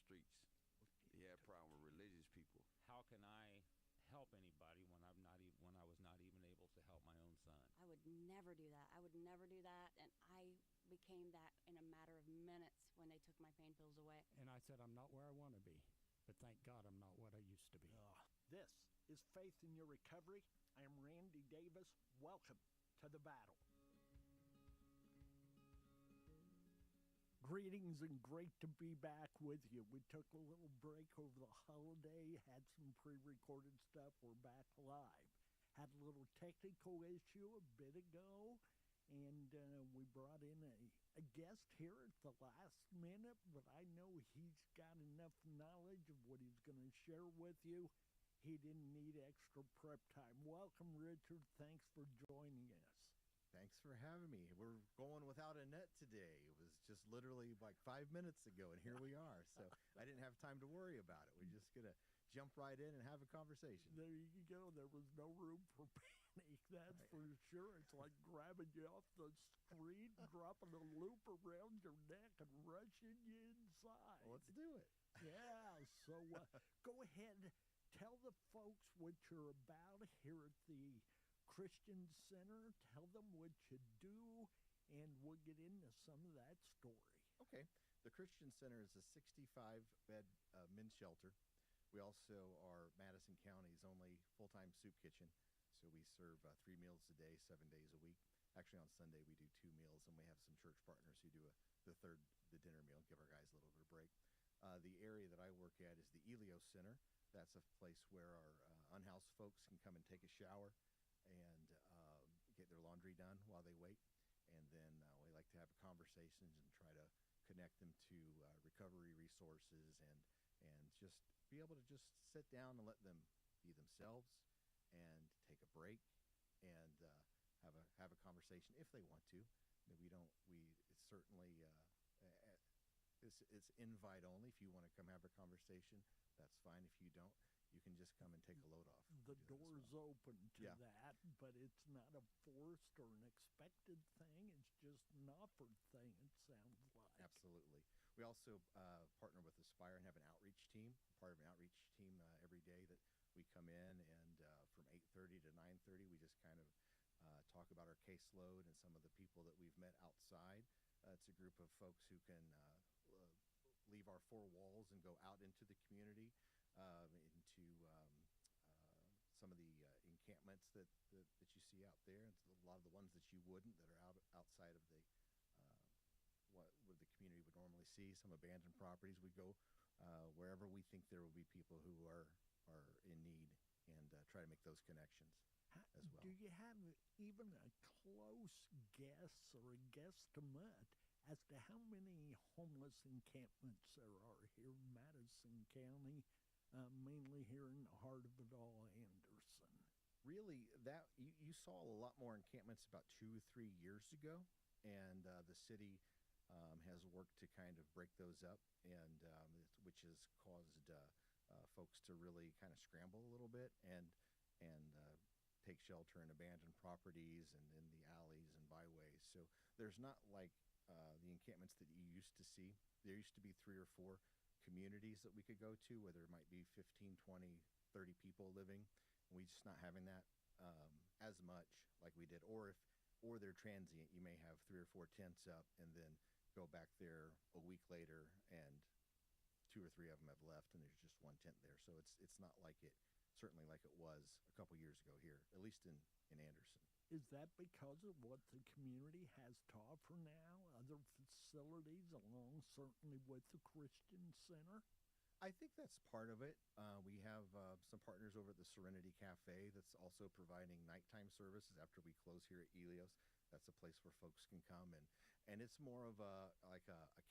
streets. He had a problem with religious people. How can I help anybody when when I was not even able to help my own son? I would never do that. I would never do that, and I became that in a matter of minutes when they took my pain pills away. And I said, I'm not where I want to be, but thank God I'm not what I used to be. This is Faith in Your Recovery. I am Randy Davis. Welcome to the battle. Greetings and great to be back with you. We took a little break over the holiday, had some pre-recorded stuff. We're back live. Had a little technical issue a bit ago, and we brought in a guest here at the last minute, but I know he's got enough knowledge of what he's going to share with you. He didn't need extra prep time. Welcome, Richard. Thanks for joining us. Thanks for having me. We're going without a net today. It was just literally like 5 minutes ago, and here we are. So I didn't have time to worry about it. We're just going to jump right in and have a conversation. There you go. There was no room for panic, that's right. For sure. It's like grabbing you off the street, dropping a loop around your neck, and rushing you inside. Well, let's do it. Yeah, so go ahead. Tell the folks what you're about here at the Christian Center. Tell them what you do, and we'll get into some of that story. Okay. The Christian Center is a 65-bed men's shelter. We also are Madison County's only full-time soup kitchen, so we serve 3 meals a day, 7 days a week. Actually, on Sunday, we do 2 meals, and we have some church partners who do the dinner meal, give our guys a little bit of break. The area that I work at is the Elios Center. That's a place where our unhoused folks can come and take a shower and get their laundry done while they wait. And then we like to have conversations and try to connect them to recovery resources and just be able to just sit down and let them be themselves and take a break and have a conversation if they want to. It's certainly it's invite only. If you want to come have a conversation, that's fine. If you don't, you can just come and take a load off. The door's open to that, but it's not a forced or an expected thing. It's just an offered thing, it sounds like. Absolutely. We also partner with Aspire and have an outreach team, part of an outreach team every day that we come in, and from 8:30 to 9:30, we just kind of talk about our caseload and some of the people that we've met outside. It's a group of folks who can leave our 4 walls and go out into the community, into some of the encampments that you see out there. It's a lot of the ones that you wouldn't, that are outside of the what the community would normally see. Some abandoned properties. We go wherever we think there will be people who are in need, and try to make those connections as well. Do you have even a close guess or a guesstimate as to how many homeless encampments there are here in Madison County, mainly here in the heart of it all, Anderson? Really, that you saw a lot more encampments about 2 or 3 years ago, and the city has worked to kind of break those up, and which has caused folks to really kind of scramble a little bit and take shelter in abandoned properties and in the alleys and byways. So there's not like the encampments that you used to see. There used to be 3 or 4 communities that we could go to where there might be 15, 20, 30 people living. And we're just not having that as much like we did. Or they're transient, you may have 3 or 4 tents up and then go back there a week later and 2 or 3 of them have left and there's just 1 tent there. So it's not like it, certainly like it was a couple years ago here, at least in Anderson. Is that because of what the community has to offer now? Other facilities along certainly with the Christian Center? I think that's part of it. We have some partners over at the Serenity Cafe that's also providing nighttime services after we close here at Elios. That's a place where folks can come, and it's more of a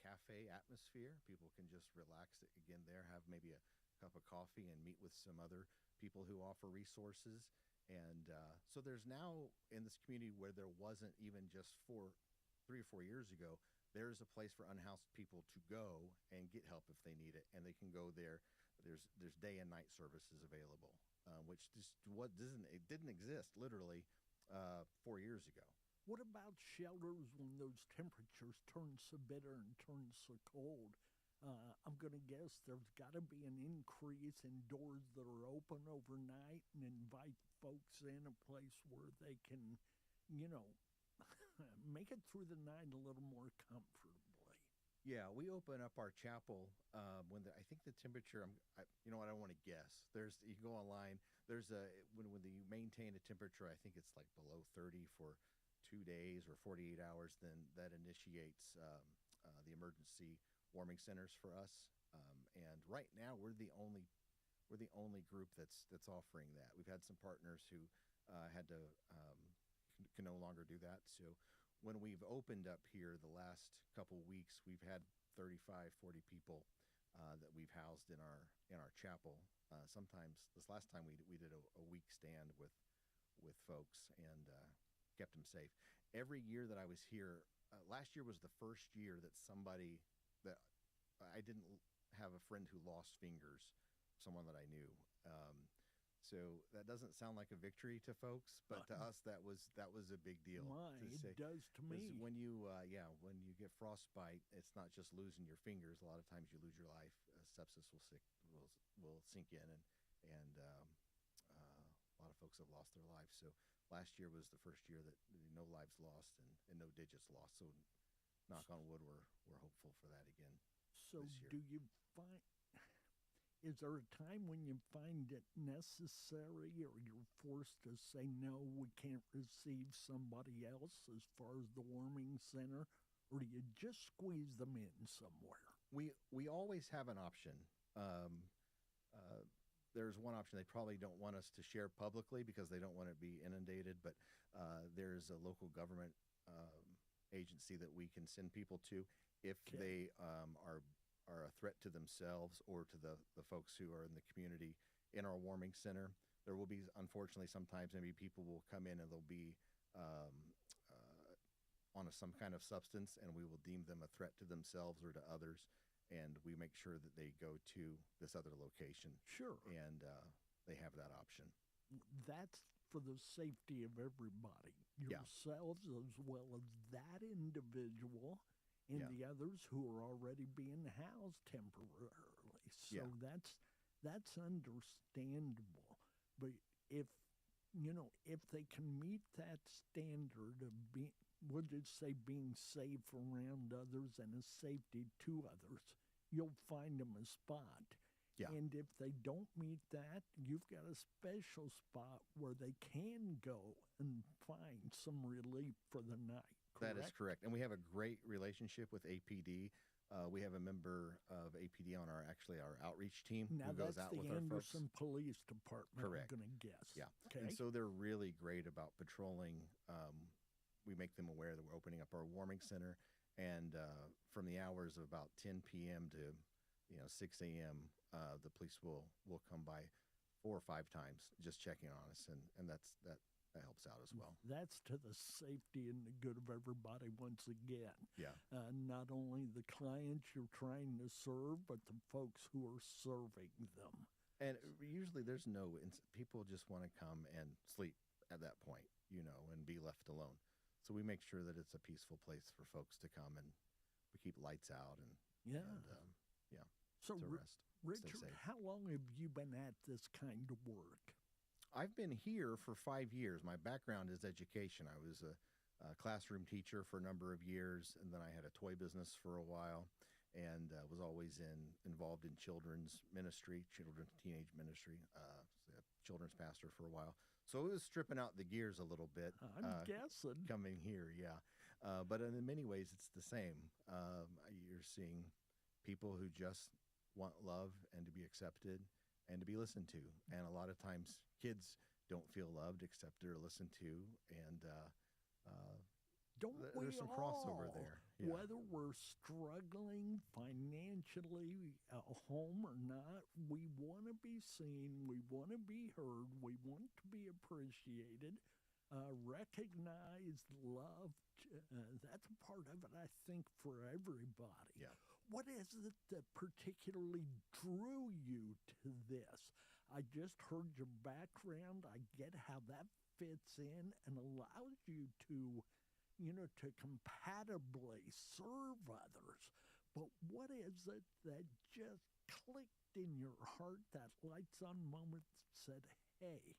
cafe atmosphere. People can just relax again there, have maybe a cup of coffee and meet with some other people who offer resources. And so there's now in this community where there wasn't even just 3 or 4 years ago, there's a place for unhoused people to go and get help if they need it, and they can go there. There's day and night services available, which didn't exist literally 4 years ago. What about shelters when those temperatures turn so bitter and turn so cold? I'm going to guess there's got to be an increase in doors that are open overnight and invite folks in a place where they can, you know, make it through the night a little more comfortably. Yeah, we open up our chapel when I think the temperature. You know what? I don't want to guess. You can go online. There's when you maintain a temperature, I think it's like below 30 for 2 days or 48 hours. Then that initiates the emergency warming centers for us. And right now, we're the only group that's offering that. We've had some partners who had to can no longer do that. So when we've opened up here the last couple weeks, we've had 35, 40 people that we've housed in our chapel. Sometimes this last time we did a week stand with folks and kept them safe. Every year that I was here, last year was the first year that I didn't have a friend who lost fingers, someone that I knew. So that doesn't sound like a victory to folks, but to us that was a big deal. It does to me. When you get frostbite, it's not just losing your fingers. A lot of times you lose your life. Sepsis will sink in, and a lot of folks have lost their lives. So last year was the first year that no lives lost and no digits lost. So knock on wood, we're hopeful for that again. So this year. do you find? Is there a time when you find it necessary or you're forced to say, no, we can't receive somebody else as far as the warming center, or do you just squeeze them in somewhere? We always have an option. There's one option they probably don't want us to share publicly because they don't want to be inundated, but there's a local government agency that we can send people to if they are a threat to themselves or to the folks who are in the community in our warming center. There will be, unfortunately, sometimes maybe people will come in and they'll be on some kind of substance, and we will deem them a threat to themselves or to others, and we make sure that they go to this other location. Sure. And they have that option. That's for the safety of everybody, yourselves as well as that individual and the others who are already being housed temporarily. So that's understandable. But if they can meet that standard of being safe around others and a safety to others, you'll find them a spot. Yeah. And if they don't meet that, you've got a special spot where they can go and find some relief for the night. Correct? That is correct. And we have a great relationship with APD. We have a member of APD on our outreach team now who goes out with our folks. Now, that's the Anderson Police Department, Correct. I'm going to guess. Yeah. Okay. And so they're really great about patrolling. We make them aware that we're opening up our warming center. And from the hours of about 10 p.m. to 6 a.m., the police will come by 4 or 5 times just checking on us. And that helps out as well. That's to the safety and the good of everybody once again. Yeah. Not only the clients you're trying to serve, but the folks who are serving them. And usually there's people just want to come and sleep at that point, and be left alone. So we make sure that it's a peaceful place for folks to come, and we keep lights out and So to rest. Richard, how long have you been at this kind of work? I've been here for 5 years. My background is education. I was a classroom teacher for a number of years, and then I had a toy business for a while, and was always involved in children's ministry, children's teenage ministry, children's pastor for a while. So it was stripping out the gears a little bit. I'm guessing. Coming here, yeah. But in many ways, it's the same. You're seeing people who just want love and to be accepted and to be listened to. And a lot of times kids don't feel loved, accepted, or listened to. And there's some crossover there. Yeah. Whether we're struggling financially at home or not, we want to be seen, we want to be heard, we want to be appreciated, recognized, loved. That's a part of it, I think, for everybody. Yeah. What is it that particularly drew you to this? I just heard your background. I get how that fits in and allows you to, to compatibly serve others. But what is it that just clicked in your heart, that lights on moment that said, hey,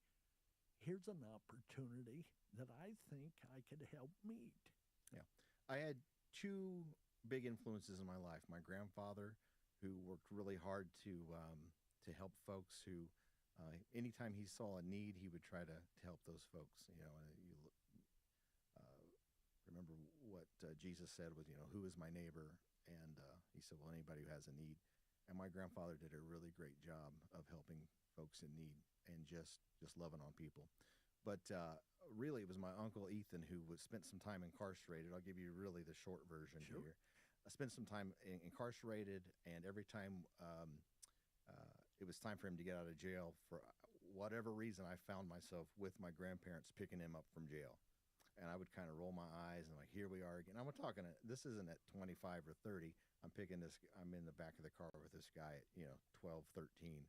here's an opportunity that I think I could help meet? Yeah. I had two big influences in my life. My grandfather, who worked really hard to help folks who, anytime he saw a need, he would try to help those folks. Remember what Jesus said was, who is my neighbor? And he said, well, anybody who has a need. And my grandfather did a really great job of helping folks in need and just loving on people. But really, it was my uncle Ethan who spent some time incarcerated. I'll give you really the short version here. I spent some time incarcerated, and every time it was time for him to get out of jail, for whatever reason, I found myself with my grandparents picking him up from jail. And I would kind of roll my eyes and like, here we are again. I'm talking, this isn't at 25 or 30. I'm in the back of the car with this guy at, 12, 13.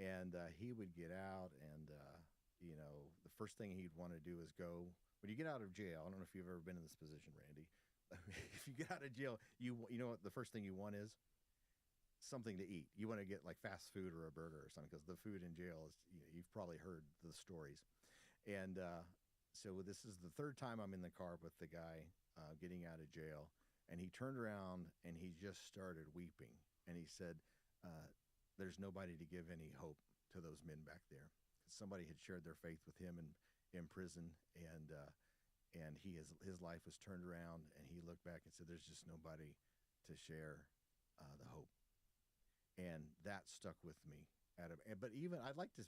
And he would get out and, the first thing he'd want to do is go, when you get out of jail, I don't know if you've ever been in this position, Randy. If you get out of jail, you know what the first thing you want is? Something to eat. You want to get like fast food or a burger or something, because the food in jail is, you've probably heard the stories. And, so this is the third time I'm in the car with the guy getting out of jail, and he turned around and he just started weeping. And he said, there's nobody to give any hope to those men back there. Somebody had shared their faith with him in prison, and his life was turned around, and he looked back and said, there's just nobody to share the hope. And that stuck with me. But even I'd like to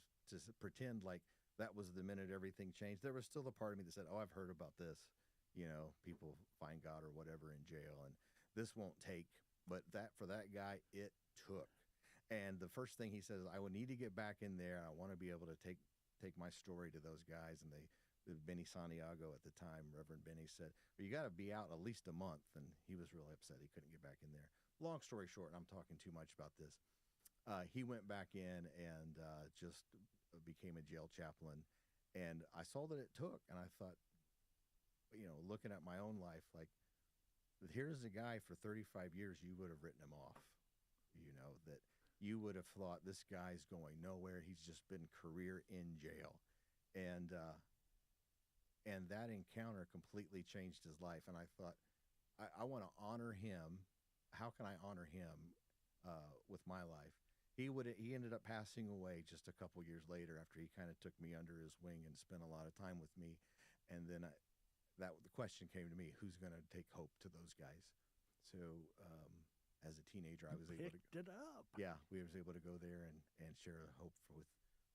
pretend like that was the minute everything changed. There was still a part of me that said, oh, I've heard about this. People find God or whatever in jail, and this won't take. But for that guy, it took. And the first thing he says, I will need to get back in there. I want to be able to take my story to those guys. And Benny Santiago at the time, Reverend Benny, said, well, you got to be out at least a month. And he was really upset he couldn't get back in there. Long story short, and I'm talking too much about this. He went back in and just became a jail chaplain. And I saw that it took, and I thought, looking at my own life, like, here's a guy for 35 years, you would have written him off, that you would have thought this guy's going nowhere. He's just been career in jail. And that encounter completely changed his life. And I thought, I want to honor him. How can I honor him with my life? He ended up passing away just a couple years later after he kind of took me under his wing and spent a lot of time with me. And then the question came to me, who's going to take hope to those guys? So as a teenager, I was able to picked it up. Yeah, we was able to go there and share hope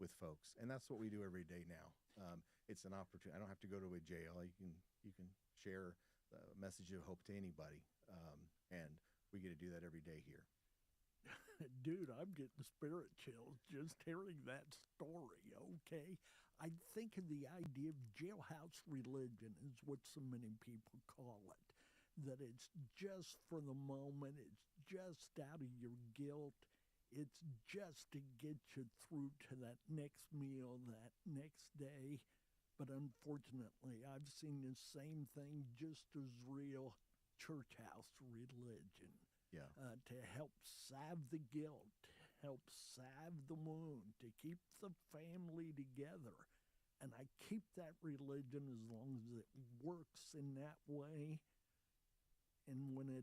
with folks. And that's what we do every day now. It's an opportunity. I don't have to go to a jail. You can share a message of hope to anybody. And we get to do that every day here. Dude, I'm getting spirit chills just hearing that story, okay? I think of the idea of jailhouse religion is what so many people call it. That it's just for the moment, it's just out of your guilt, it's just to get you through to that next meal, that next day. But unfortunately, I've seen the same thing just as real, church house religion. Yeah. To help salve the guilt, help salve the wound, to keep the family together. And I keep that religion as long as it works in that way. And when it,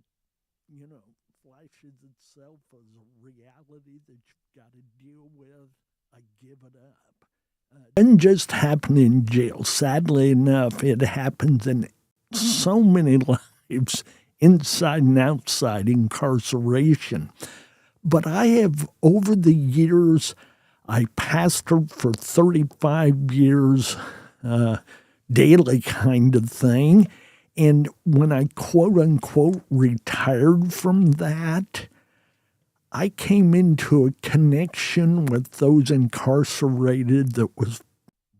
flashes itself as a reality that you've got to deal with, I give it up. It doesn't just happen in jail. Sadly enough, it happens in so many lives, inside and outside incarceration. But I have, over the years, I pastored for 35 years, daily kind of thing. And when I quote unquote retired from that, I came into a connection with those incarcerated that was,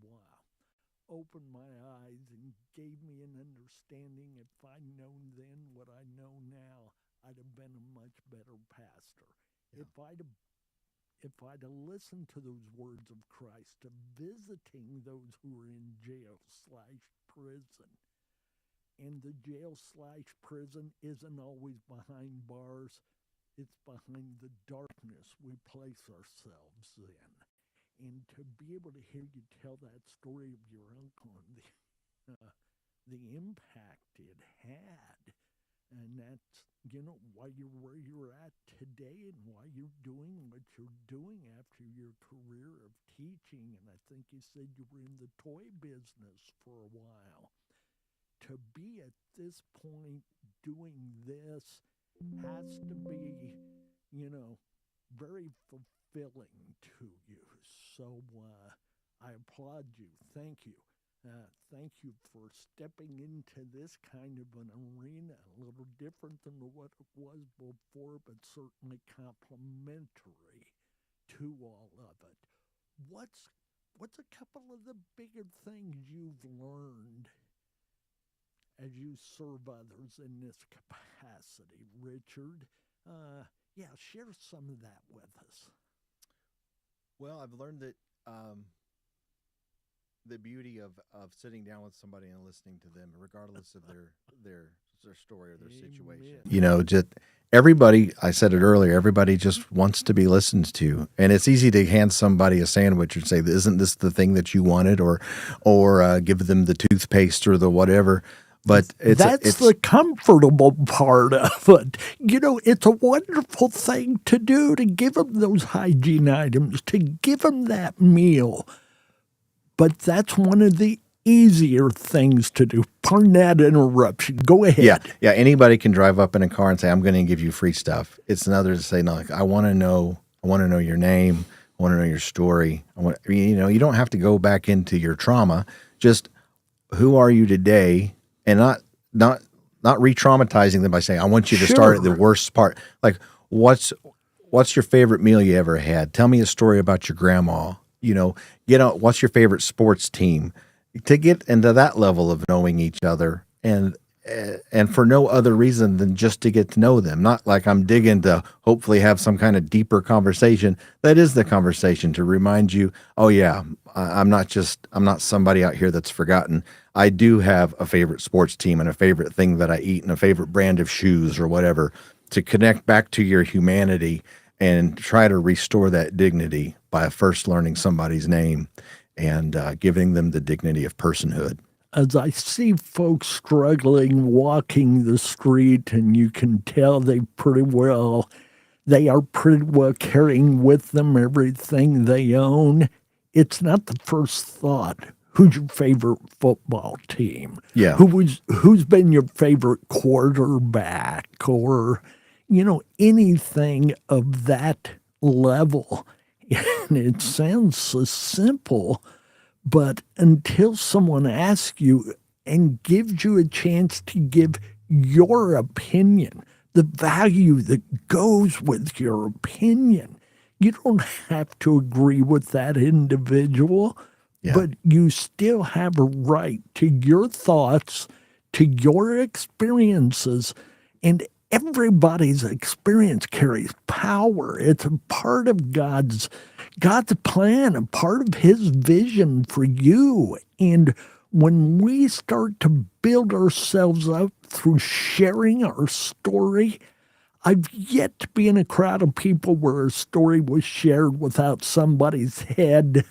wow, opened my eyes and gave me an understanding. If I'd known then what I know now, I'd have been a much better pastor. Yeah. If I'd have listened to those words of Christ, of visiting those who were in jail / prison, And the jail/prison isn't always behind bars. It's behind the darkness we place ourselves in. And to be able to hear you tell that story of your uncle and the impact it had, and that's, why you're where you're at today and why you're doing what you're doing after your career of teaching. And I think you said you were in the toy business for a while. To be at this point doing this has to be, very fulfilling to you. So I applaud you. Thank you. Thank you for stepping into this kind of an arena, a little different than what it was before, but certainly complementary to all of it. What's a couple of the bigger things you've learned as you serve others in this capacity, Richard? Share some of that with us. Well, I've learned that the beauty of sitting down with somebody and listening to them, regardless of their story or their situation. Just everybody, I said it earlier, everybody just wants to be listened to. And it's easy to hand somebody a sandwich and say, isn't this the thing that you wanted? Or give them the toothpaste or the whatever. But that's the comfortable part of it. It's a wonderful thing to do, to give them those hygiene items, to give them that meal. But that's one of the easier things to do. Pardon that interruption. Go ahead. Yeah. Anybody can drive up in a car and say, I'm going to give you free stuff. It's another to say, no, like, I want to know your name. I want to know your story. You don't have to go back into your trauma. Just who are you today? And not re-traumatizing them by saying, I want you to start at the worst part. Like, what's your favorite meal you ever had? Tell me a story about your grandma. What's your favorite sports team? To get into that level of knowing each other, and for no other reason than just to get to know them. Not like I'm digging to hopefully have some kind of deeper conversation. That is the conversation, to remind you, oh yeah, I'm not somebody out here that's forgotten. I do have a favorite sports team and a favorite thing that I eat and a favorite brand of shoes or whatever, to connect back to your humanity and try to restore that dignity by first learning somebody's name and giving them the dignity of personhood. As I see folks struggling, walking the street, and you can tell they are pretty well carrying with them everything they own, it's not the first thought. Who's your favorite football team? Yeah. Who's been your favorite quarterback, or anything of that level? And it sounds so simple, but until someone asks you and gives you a chance to give your opinion, the value that goes with your opinion, you don't have to agree with that individual. Yeah. But you still have a right to your thoughts, to your experiences, and everybody's experience carries power. It's a part of God's plan, a part of his vision for you. And when we start to build ourselves up through sharing our story, I've yet to be in a crowd of people where a story was shared without somebody's head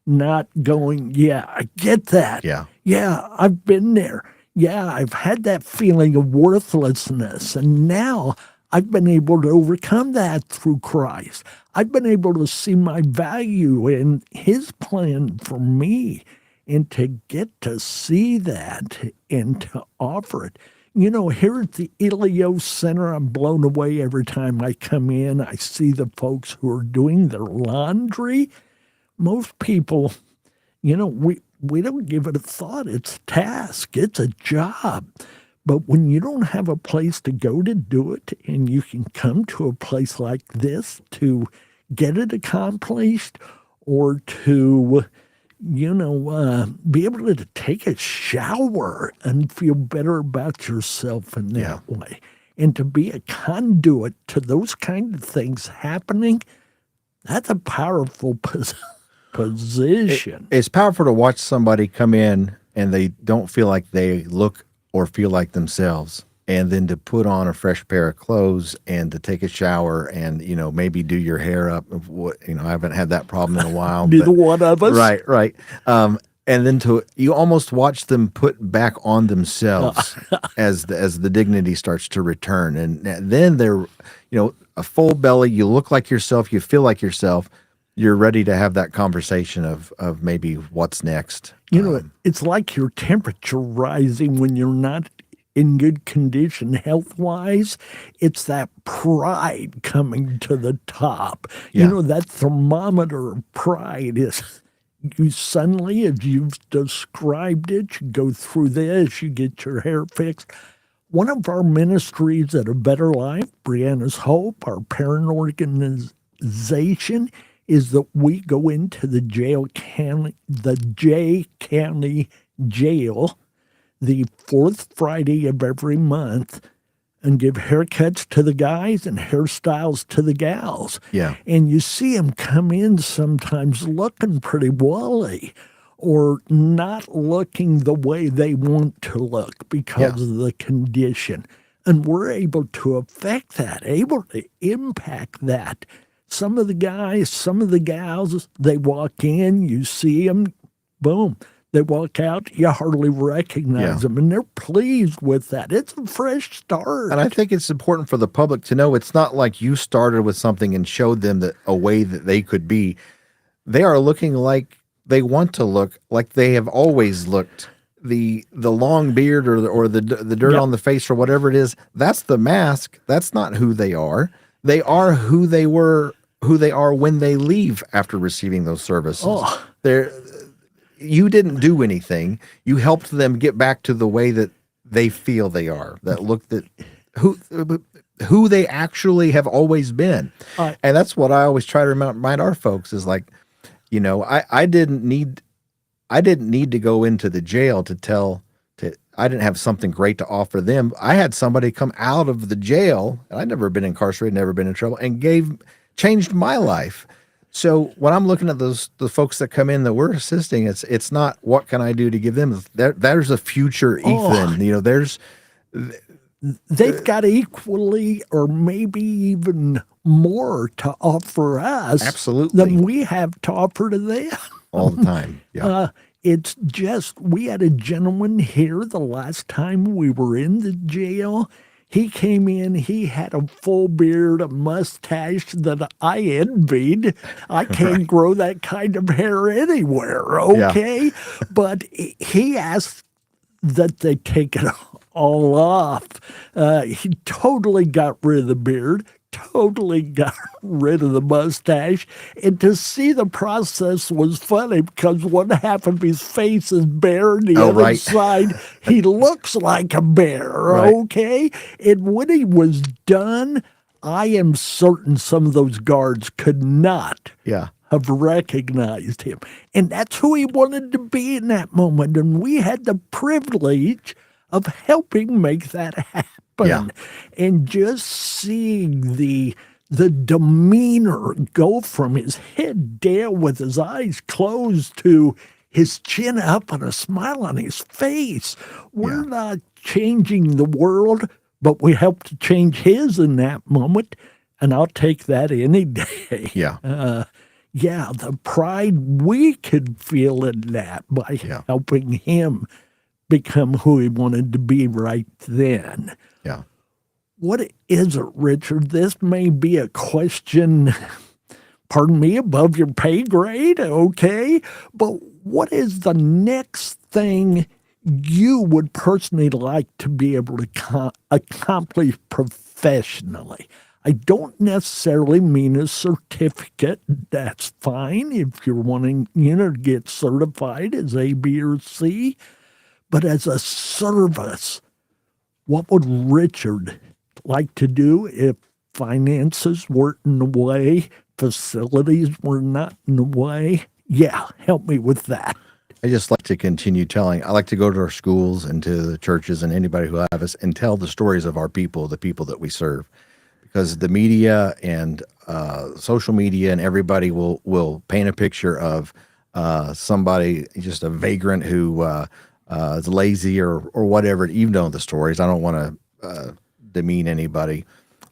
not going, yeah, I get that. Yeah, I've been there. Yeah, I've had that feeling of worthlessness. And now I've been able to overcome that through Christ. I've been able to see my value in his plan for me, and to get to see that and to offer it. Here at the Elio Center, I'm blown away every time I come in. I see the folks who are doing their laundry. Most people, we don't give it a thought. It's a task. It's a job. But when you don't have a place to go to do it, and you can come to a place like this to get it accomplished, or to, be able to take a shower and feel better about yourself in that way, and to be a conduit to those kind of things happening, that's a powerful position. It's powerful to watch somebody come in and they don't feel like they look or feel like themselves, and then to put on a fresh pair of clothes and to take a shower and, maybe do your hair up. I haven't had that problem in a while. Neither one of us. Right. And then you almost watch them put back on themselves as the dignity starts to return. And then they're, a full belly, you look like yourself, you feel like yourself, you're ready to have that conversation of maybe what's next. It's like your temperature rising when you're not in good condition health-wise. It's that pride coming to the top. Yeah. That thermometer of pride is, you suddenly, as you've described it, you go through this, you get your hair fixed. One of our ministries at A Better Life, Brianna's Hope, our parent organization, is that we go into the J County Jail the fourth Friday of every month and give haircuts to the guys and hairstyles to the gals. Yeah. And you see them come in sometimes looking pretty woolly or not looking the way they want to look because of the condition. And we're able to affect that, able to impact that. Some of the guys, some of the gals, they walk in, you see them, boom. They walk out, you hardly recognize them, and they're pleased with that. It's a fresh start. And I think it's important for the public to know it's not like you started with something and showed them a way that they could be. They are looking like they want to look, like they have always looked. The long beard or the dirt on the face or whatever it is, that's the mask. That's not who they are. They are who they are when they leave after receiving those services. You didn't do anything. You helped them get back to the way that they feel they are, who they actually have always been. And that's what I always try to remind our folks is like, I didn't need to go into the jail I didn't have something great to offer them. I had somebody come out of the jail, and I'd never been incarcerated, never been in trouble, and changed my life. So when I'm looking at the folks that come in that we're assisting, it's not what can I do to give them. There's a future Ethan. They've got equally or maybe even more to offer us than we have to offer to them. All the time. Yeah. It's just, we had a gentleman here the last time we were in the jail. He came in, he had a full beard, a mustache that I envied. I can't grow that kind of hair anywhere, okay? Yeah. But he asked that they take it all off. He totally got rid of the beard, totally got rid of the mustache. And to see the process was funny because one half of his face is bare and the other side, he looks like a bear, okay? And when he was done, I am certain some of those guards could not have recognized him. And that's who he wanted to be in that moment. And we had the privilege of helping make that happen. Yeah. And just seeing the demeanor go from his head down with his eyes closed to his chin up and a smile on his face. We're not changing the world, but we help to change his in that moment, and I'll take that any day. Yeah. The pride we could feel in that by helping him become who he wanted to be right then. Yeah. What is it, Richard? This may be a question, pardon me, above your pay grade, okay? But what is the next thing you would personally like to be able to accomplish professionally? I don't necessarily mean a certificate. That's fine if you're wanting, to get certified as A, B, or C. But as a service, what would Richard like to do if finances weren't in the way, facilities were not in the way? Yeah, help me with that. I just like to continue telling. I like to go to our schools and to the churches and anybody who have us and tell the stories of our people, the people that we serve. Because the media and social media and everybody will paint a picture of somebody, just a vagrant who lazy or whatever. You know the stories. I don't want to demean anybody,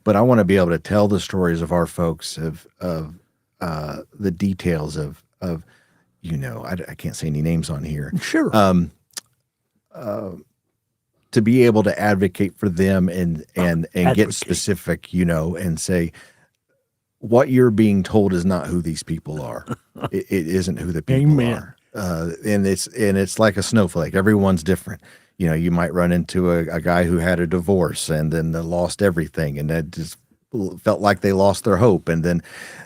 but I want to be able to tell the stories of our folks of the details of I can't say any names on here. Sure. To be able to advocate for them and Advocate. get specific, and say what you're being told is not who these people are. It isn't who the people Amen. are. And it's like a snowflake. Everyone's different. You might run into a guy who had a divorce and then they lost everything, and that just felt like they lost their hope, and then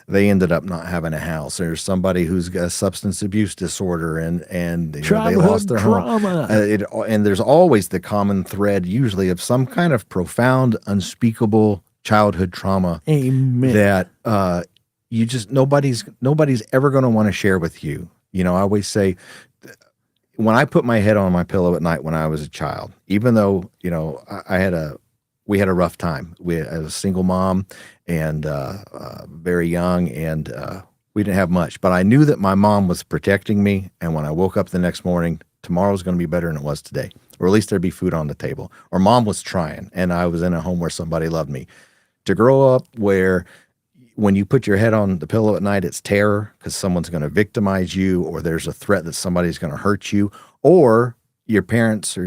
they ended up not having a house. There's somebody who's got a substance abuse disorder and they lost their trauma. home. And there's always the common thread, usually, of some kind of profound, unspeakable childhood trauma. Amen. That nobody's ever going to want to share with you. I always say, when I put my head on my pillow at night when I was a child, even though we had a rough time. I was a single mom and very young, and we didn't have much. But I knew that my mom was protecting me, and when I woke up the next morning, tomorrow's going to be better than it was today, or at least there'd be food on the table. Or mom was trying, and I was in a home where somebody loved me. To grow up where when you put your head on the pillow at night, it's terror because someone's going to victimize you, or there's a threat that somebody's going to hurt you, or your parents or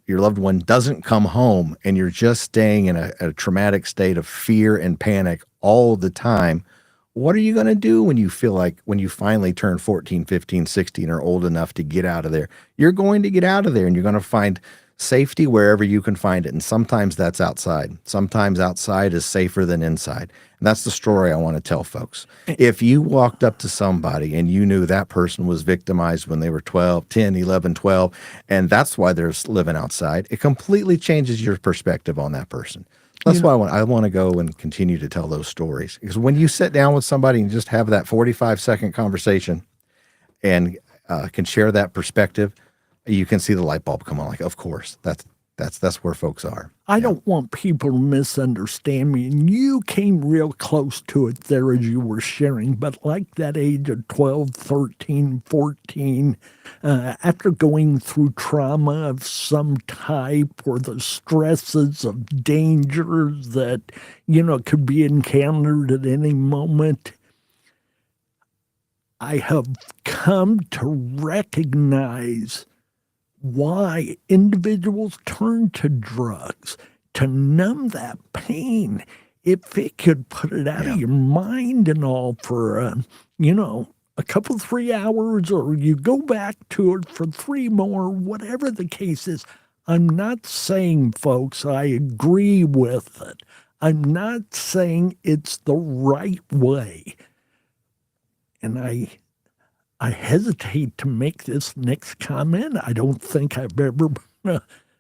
your loved one doesn't come home, and you're just staying in a traumatic state of fear and panic all the time. What are you going to do when you feel like, when you finally turn 14, 15, 16, or old enough to get out of there? You're going to get out of there, and you're going to find safety wherever you can find it. And sometimes that's outside. Sometimes outside is safer than inside. And that's the story I want to tell folks. If you walked up to somebody and you knew that person was victimized when they were 12, 10, 11, 12, and that's why they're living outside, it completely changes your perspective on that person. That's why I want to go and continue to tell those stories. Because when you sit down with somebody and just have that 45-second conversation and can share that perspective, you can see the light bulb come on. Like, of course, that's where folks are. I don't want people to misunderstand me, and you came real close to it there as you were sharing, but like that age of 12, 13, 14, after going through trauma of some type, or the stresses of dangers that, could be encountered at any moment, I have come to recognize why individuals turn to drugs to numb that pain. If it could put it out of your mind and all for, a couple, 3 hours, or you go back to it for 3 more, whatever the case is. I'm not saying, folks, I agree with it. I'm not saying it's the right way. And I hesitate to make this next comment. I don't think I've ever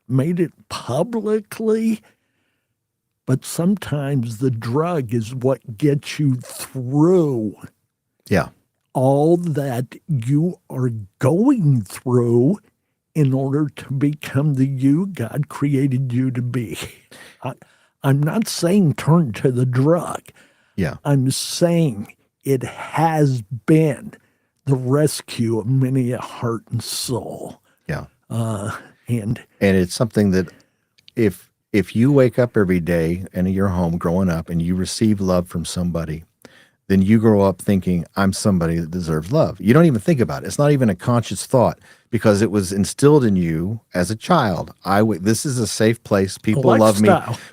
made it publicly. But sometimes the drug is what gets you through all that you are going through in order to become the you God created you to be. I'm not saying turn to the drug. Yeah. I'm saying it has been the rescue of many a heart and soul. Yeah. And it's something that if you wake up every day in your home growing up and you receive love from somebody, then you grow up thinking, I'm somebody that deserves love. You don't even think about it. It's not even a conscious thought, because it was instilled in you as a child. This is a safe place. People love me.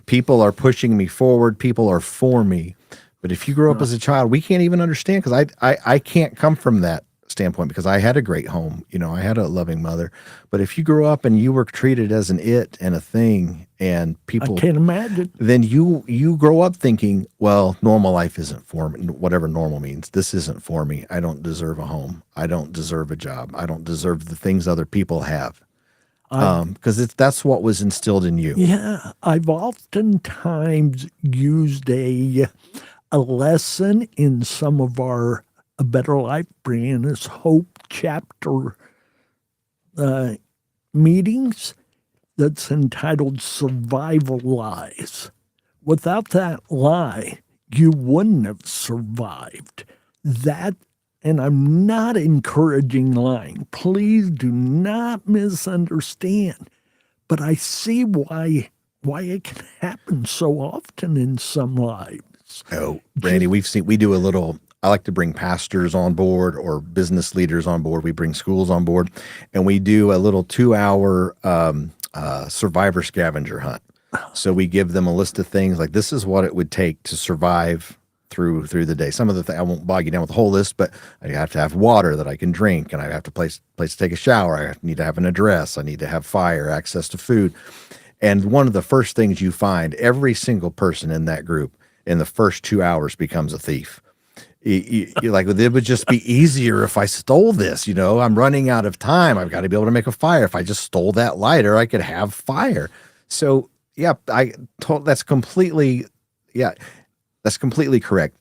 People are pushing me forward. People are for me. But if you grow up as a child, we can't even understand, because I can't come from that standpoint, because I had a great home. I had a loving mother. But if you grew up and you were treated as an it and a thing, and people, I can't imagine. Then you grow up thinking, well, normal life isn't for me. Whatever normal means, this isn't for me. I don't deserve a home. I don't deserve a job. I don't deserve the things other people have. Because that's what was instilled in you. Yeah, I've oftentimes used a lesson in some of our A Better Life Brianna's Hope chapter meetings that's entitled Survival Lies. Without that lie, you wouldn't have survived. That and I'm not encouraging lying. Please do not misunderstand. But I see why it can happen so often in some lives. Oh, Randy, we do a little, I like to bring pastors on board or business leaders on board. We bring schools on board, and we do a little 2-hour survivor scavenger hunt. So we give them a list of things like this is what it would take to survive through the day. Some of the things, I won't bog you down with the whole list, but I have to have water that I can drink, and I have to place to take a shower. I need to have an address. I need to have fire, access to food. And one of the first things you find, every single person in that group in the first 2 hours becomes a thief. You're like, well, it would just be easier if I stole this. I'm running out of time. I've got to be able to make a fire. If I just stole that lighter, I could have fire. So yeah, that's completely correct.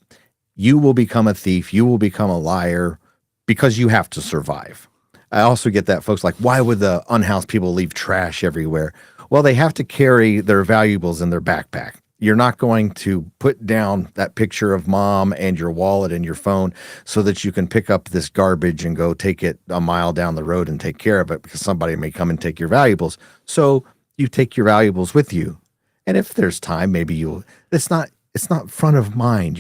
You will become a thief. You will become a liar because you have to survive. I also get that folks like, why would the unhoused people leave trash everywhere? Well, they have to carry their valuables in their backpack. You're not going to put down that picture of mom and your wallet and your phone so that you can pick up this garbage and go take it a mile down the road and take care of it because somebody may come and take your valuables. So you take your valuables with you. And if there's time, maybe it's not front of mind.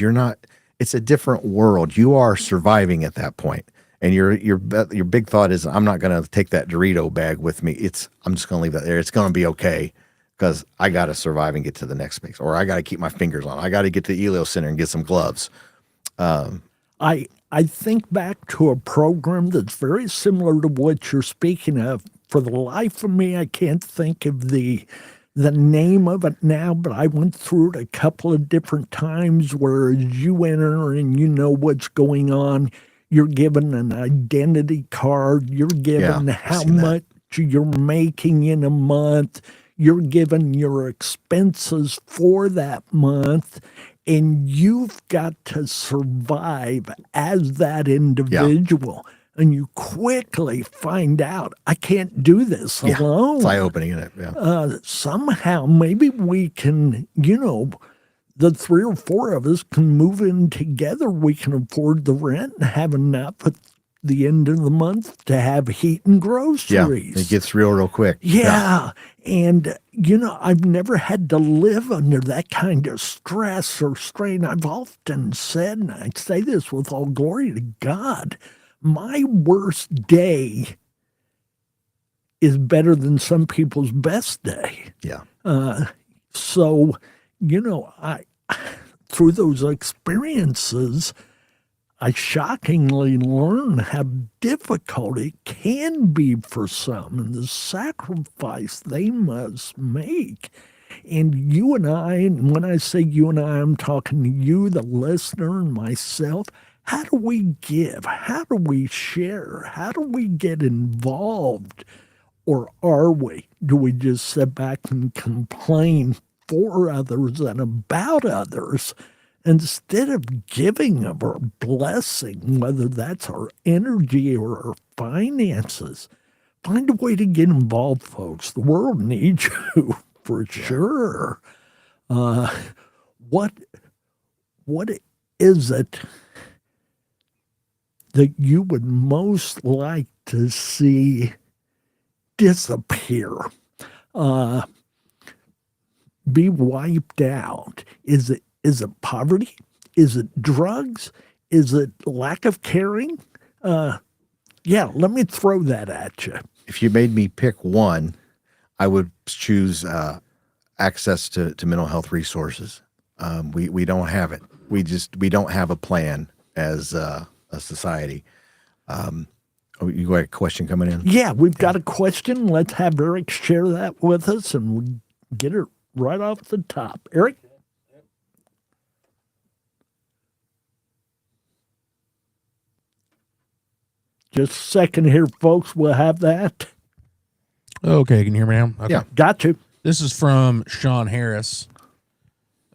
It's a different world. You are surviving at that point. And your big thought is, I'm not going to take that Dorito bag with me. I'm just going to leave that there. It's going to be okay because I got to survive and get to the next space, or I got to keep my fingers on. I got to get to the ELO Center and get some gloves. I think back to a program that's very similar to what you're speaking of. For the life of me, I can't think of the name of it now, but I went through it a couple of different times where you enter and you know what's going on. You're given an identity card. You're given how much you're making in a month. You're given your expenses for that month. And you've got to survive as that individual. Yeah. And you quickly find out, I can't do this alone. It's eye-opening, isn't it? Yeah. Somehow, maybe we can, the 3 or 4 of us can move in together. We can afford the rent and have enough at the end of the month to have heat and groceries. Yeah, it gets real quick. Yeah. And, I've never had to live under that kind of stress or strain. I've often said, and I say this with all glory to God, my worst day is better than some people's best day. Yeah. So, I through those experiences, I shockingly learn how difficult it can be for some and the sacrifice they must make. And you and I, and when I say you and I, I'm talking to you, the listener, and myself. How do we give? How do we share? How do we get involved? Or are we? Do we just sit back and complain for others and about others instead of giving of our blessing, whether that's our energy or our finances? Find a way to get involved, folks. The world needs you for sure. What is it that you would most like to see disappear, be wiped out? Is it poverty? Is it drugs? Is it lack of caring? Let me throw that at you. If you made me pick one, I would choose access to mental health resources. We don't have it. We don't have a plan as a society. You got a question coming in? Yeah, we've got a question. Let's have Eric share that with us, and we'll get it right off the top. Eric? Just a second here, folks. We'll have that. Okay, can you hear me now? Okay. Yeah, got you. This is from Sean Harris.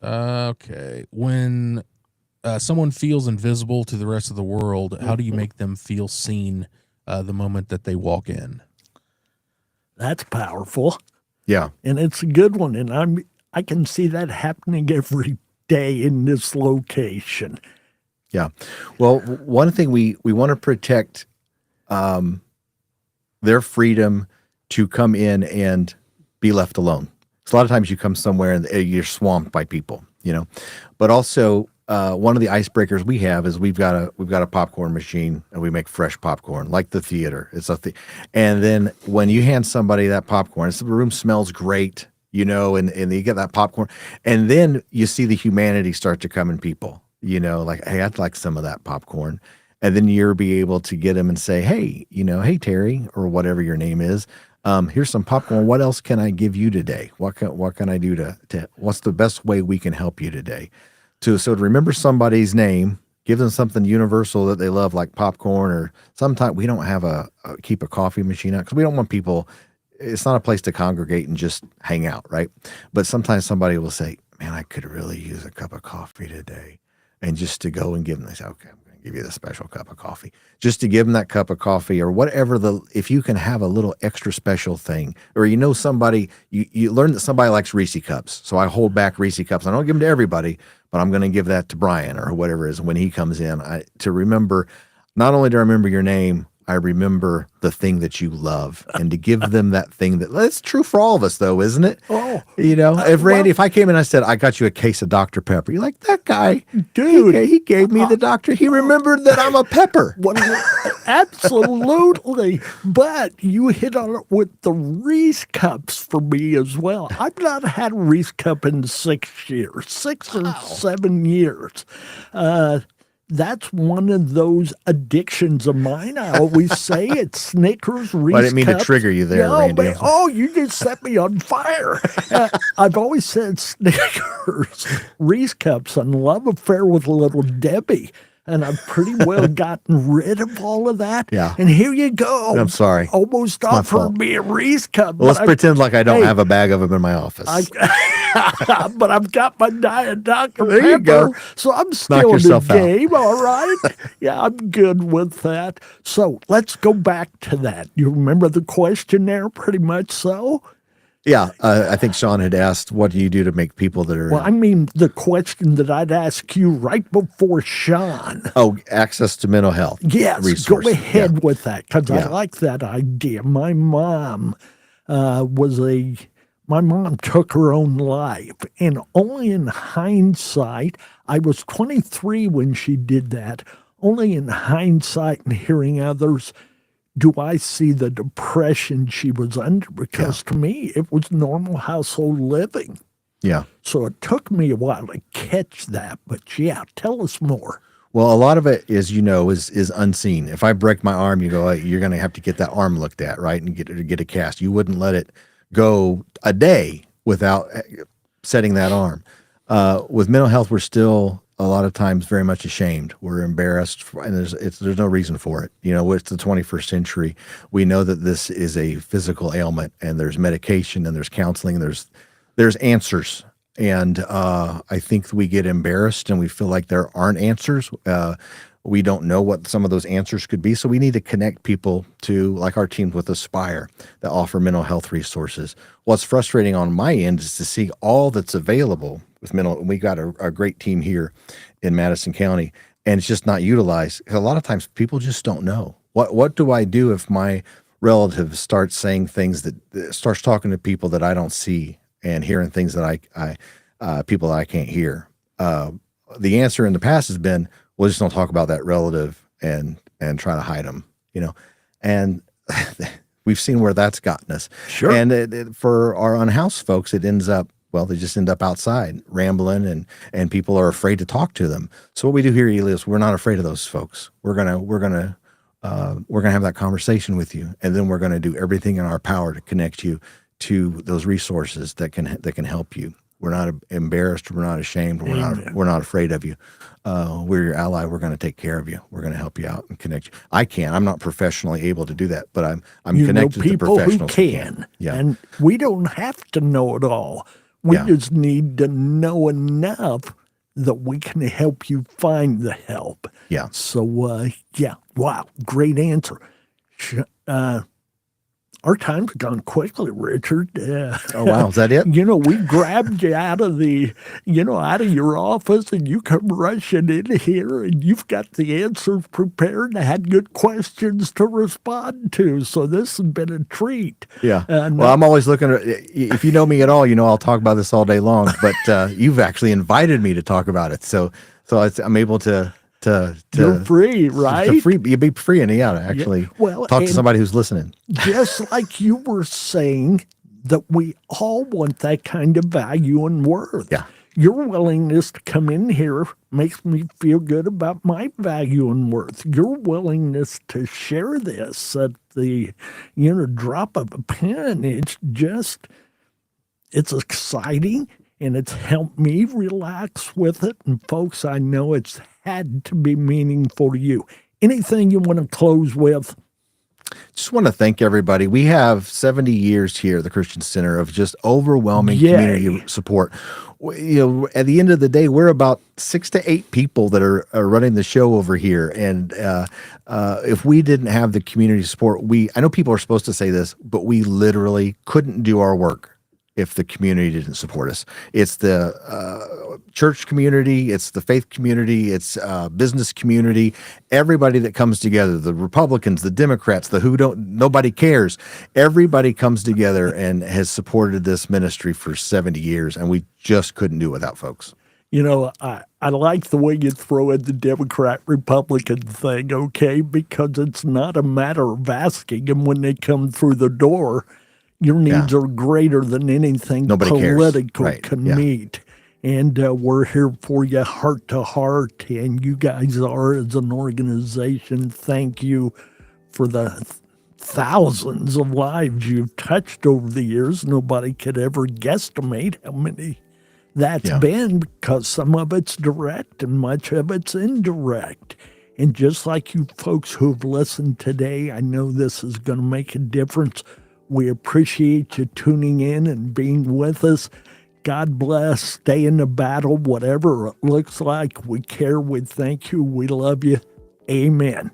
Okay. When someone feels invisible to the rest of the world, how do you make them feel seen the moment that they walk in? That's powerful. Yeah. And it's a good one. And I can see that happening every day in this location. Yeah. Well, one thing we want to protect their freedom to come in and be left alone. So a lot of times you come somewhere and you're swamped by people, but also one of the icebreakers we have is we've got a popcorn machine and we make fresh popcorn like the theater. And then when you hand somebody that popcorn, the room smells great, and you get that popcorn, and then you see the humanity start to come in people, like, hey, I'd like some of that popcorn. And then you'll be able to get them and say, hey, hey, Terry, or whatever your name is, here's some popcorn. What else can I give you today? What can I do to what's the best way we can help you today? So to remember somebody's name, give them something universal that they love, like popcorn, or sometimes we don't have keep a coffee machine out because we don't want people, it's not a place to congregate and just hang out, right? But sometimes somebody will say, man, I could really use a cup of coffee today. And just to go and give them, they say, okay, I'm going to give you the special cup of coffee. Just to give them that cup of coffee or whatever, if you can have a little extra special thing, or somebody, you learn that somebody likes Reese cups. So I hold back Reese cups. I don't give them to everybody, but I'm going to give that to Brian or whatever it is when he comes in. To remember, not only do I remember your name, I remember the thing that you love, and to give them that thing that's true for all of us, though, isn't it? Oh, if Randy, if I came in and I said, I got you a case of Dr. Pepper, you're like, that guy, dude, he gave me the doctor. He remembered that I'm a pepper. Absolutely. But you hit on it with the Reese cups for me as well. I've not had a Reese cup in 6 years, 6 or 7 years. That's one of those addictions of mine. I always say it's Snickers, Reese I didn't mean cups. to trigger you there, Randy. You just set me on fire. I've always said Snickers, Reese cups, and love affair with Little Debbie. And I've pretty well gotten rid of all of that. Yeah. And here you go. I'm sorry. Almost offered me a Reese cup. Well, let's pretend like I don't have a bag of them in my office. But I've got my Diet Dr. There Pepper, you go. so I'm still in the game, all right? Yeah, I'm good with that. So let's go back to that. You remember the question there, pretty much so? Yeah, I think Sean had asked, what do you do to make people that are... Well, I mean, the question that I'd ask you right before Sean. Oh, access to mental health. Yes, resource. Go ahead with that, because I like that idea. My mom my mom took her own life, and only in hindsight, I was 23 when she did that, only in hindsight and hearing others do I see the depression she was under, because to me, it was normal household living. Yeah. So it took me a while to catch that, but tell us more. Well, a lot of it is unseen. If I break my arm, you go, you're going to have to get that arm looked at, right, and get a cast. You wouldn't let it go a day without setting that arm. With mental health, we're still a lot of times very much ashamed. We're embarrassed, and there's no reason for it. It's the 21st century. We know that this is a physical ailment, and there's medication, and there's counseling, and there's answers. And I think we get embarrassed, and we feel like there aren't answers. We don't know what some of those answers could be. So we need to connect people to, like our teams with Aspire that offer mental health resources. What's frustrating on my end is to see all that's available with mental. We got a great team here in Madison County, and it's just not utilized. A lot of times people just don't know. What do I do if my relative starts saying things that starts talking to people that I don't see and hearing things that people that I can't hear? The answer in the past has been, well, just don't talk about that relative and try to hide them, and we've seen where that's gotten us. Sure. And for our unhoused folks, it ends up, they just end up outside rambling, and people are afraid to talk to them. So what we do here at Elias, we're not afraid of those folks. We're gonna have that conversation with you, and then we're gonna do everything in our power to connect you to those resources that can help you. We're not embarrassed. We're not ashamed. We're not afraid of you. We're your ally. We're going to take care of you. We're going to help you out and connect you. I'm not professionally able to do that, but I'm connected to professionals who can. Yeah. And we don't have to know it all. We just need to know enough that we can help you find the help. Yeah. So, wow, great answer. Our time's gone quickly, Richard. Oh, wow. Is that it? We grabbed you out of out of your office, and you come rushing in here, and you've got the answers prepared and had good questions to respond to. So this has been a treat. Yeah. Well, I'm always looking at, if you know me at all, I'll talk about this all day long, but you've actually invited me to talk about it. So I'm able to You're free, right? You'd be free and actually talk to somebody who's listening. Just like you were saying that we all want that kind of value and worth. Yeah. Your willingness to come in here makes me feel good about my value and worth. Your willingness to share this at the drop of a pen, it's exciting, and it's helped me relax with it. And folks, I know it's had to be meaningful to you. Anything you want to close with? Just want to thank everybody. We have 70 years here at the Christian Center of just overwhelming community support. At the end of the day, we're about 6 to 8 people that are running the show over here. And if we didn't have the community support, I know people are supposed to say this, but we literally couldn't do our work if the community didn't support us. It's the church community, it's the faith community, it's business community, everybody that comes together, the Republicans, the Democrats, nobody cares. Everybody comes together and has supported this ministry for 70 years, and we just couldn't do it without folks. I like the way you throw in the Democrat-Republican thing, okay, because it's not a matter of asking them when they come through the door. Your needs are greater than anything political can meet. And we're here for you heart to heart. And you guys are, as an organization, thank you for the thousands of lives you've touched over the years. Nobody could ever guesstimate how many that's been, because some of it's direct and much of it's indirect. And just like you folks who've listened today, I know this is going to make a difference. We appreciate you tuning in and being with us. God bless. Stay in the battle, whatever it looks like. We care. We thank you. We love you. Amen.